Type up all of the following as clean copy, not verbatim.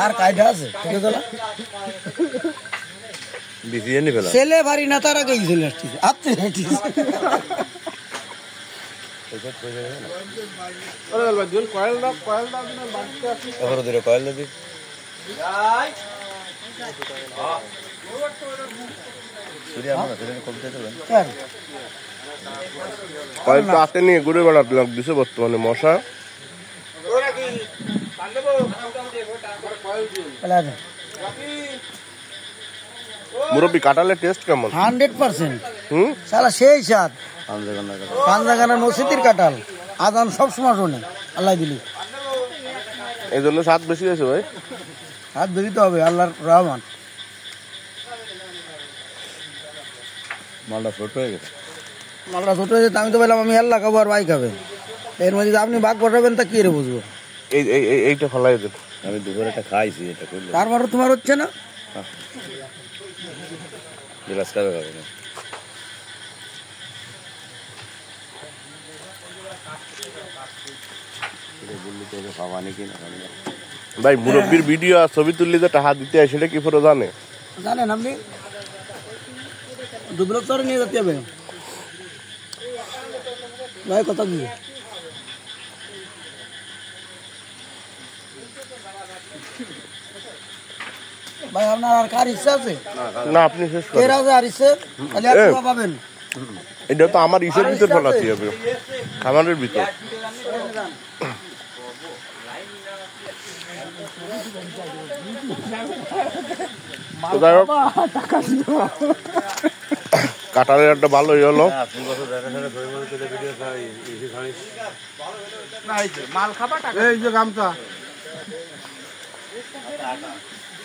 আর কায়দা আছে ছেলে বাড়ি না তার আগে চলে আসছে আপনি কয়েকটা হাতে নিয়ে ঘুরে বেড়াতে লাগ দিছে বর্তমানে মশা। মুরব্বি কাঁঠালের টেস্ট কেমন? 100%। সালা সেই স্বাদ। পাঞ্জাগানার মসজিদের কাঁঠাল আদান সবসময় শোনে আল্লাহ দিলি, এই জন্য স্বাদ বেশি হয়েছে ভাই। স্বাদ বেশি তো হবে, আল্লাহর রহমান। মালটা ছোট হয়ে গেছে, মালটা ছোট হয়ে গেছে। আমি তো বললাম আমি আল্লাহ খাবো আর ভাই খাবে, এর মধ্যে আপনি ভাগ বসাবেন তা কি রে বুঝবো। এইটা ফলাই দেন, আমি দুপুরে একটা খাইছি, এটা তারপরও তোমার হচ্ছে না। ভাই মুরব্বীর ভিডিও আর ছবি তুললে যে টাকা দিতে হয় সেটা কি পুরো জানেন আপনি? দুবলো চরে নিয়ে যেতে হবে ভাই, কথা কি ভাই? আপনার আর কার ইচ্ছা আছে? না আপনি শেষ করেন। এর আছে আর ইচ্ছে খালি আর টাকা পাবেন। এটা তো আমার ইসের ভিতর ফেলাতে হবে, খামারের ভিতর। কাঁঠালের একটা ভালোই হলো।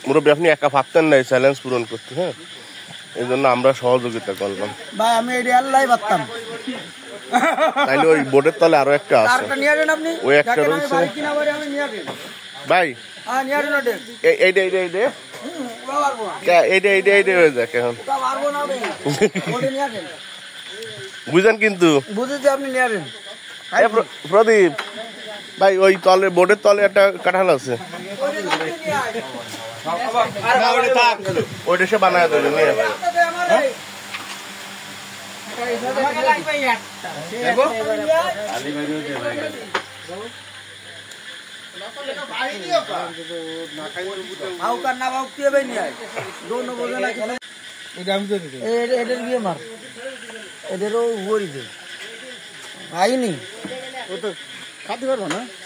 মুরব্বী আপনি একা পারতেন না এই চ্যালেঞ্জ পূরণ করতে, হ্যাঁ, এই জন্য আমরা সহযোগিতা করলাম। ভাই আমি এই আল্লাহ বাততাম, তাইলে ওই বোর্ডের তলে আরো একটা আছে, ওই একটা রয়েছে ভাই। বুঝেন কিন্তু প্রদীপ ভাই, ওই তলে বোর্ডের তলে একটা কাঁঠাল আছে, ওইটা সে বানায় দেবে।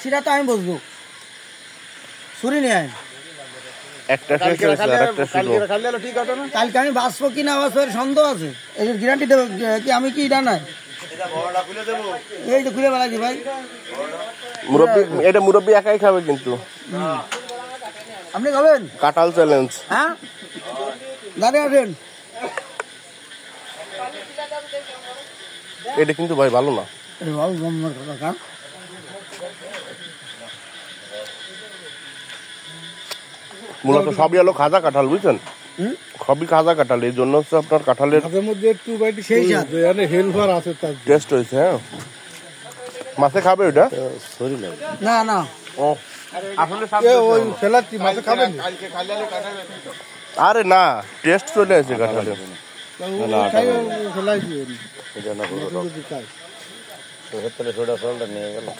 সেটা তো আমি বুঝবো, শুনি নি কালকে আমি বাঁচবো কিনা বাঁচবো সন্দেহ আছে, এই যে গ্যারান্টি দেবো কি আমি কি এটা নাই, এই তো খুলে বেড়াচ্ছি ভাই। মুরব্বী এটা মুরব্বী একাই খাবে কিন্তু, আপনি খাবেন কাঁঠাল চ্যালেঞ্জ। হ্যাঁ দাঁড়িয়ে আসেন, এটা কিন্তু ভাই ভালো না। মূলত সবই হলো খাজা কাঁঠাল, বুঝছেন, সবই খাজা কাঁঠাল, এই জন্য হচ্ছে আপনার কাঁঠালের মধ্যে একটু হেলফার আছে, টেস্ট হয়েছে। হ্যাঁ মাছে খাবে ওটা? না না, ও আরে না, টেস্ট চলে আসে কাঁঠালের।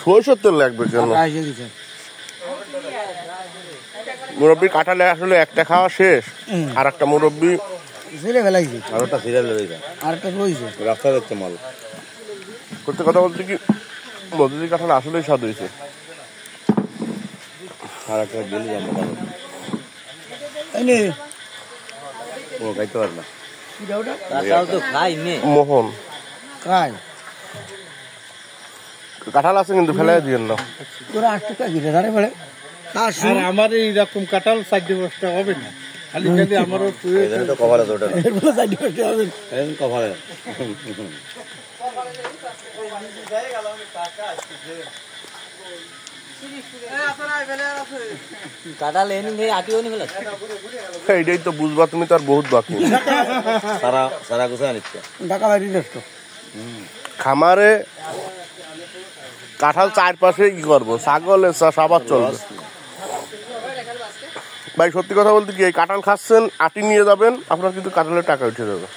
৭৫ লাগবে কেন? মুরব্বী কাঁঠালে আসলে একটা খাওয়া শেষ, আর একটা মুরব্বী আর একটা সিরিয়াল রাস্তা দেখতে মাল করতে। কথা বলতে কি মধুদি কাঁঠাল আসলেই স্বাদ হয়েছে। আর একটা গেলি খাইতে পারে না মোহন কাঁঠাল আছে কিন্তু ফেলাই দিয়েন না। আমার এইরকম কাঁঠাল ৪-৫টা হবে না, খালি খালি আমারও এইটাই তো বুঝবা তুমি, তার বহুত বাকি। খামারে কাঁঠাল চারপাশে কি করবো, ছাগল সাবার চলবে। ভাই সত্যি কথা বলতে কি, এই কাঁঠাল খাচ্ছেন, আটি নিয়ে যাবেন, আপনার কিন্তু কাঁঠালের টাকা উঠে যাবে।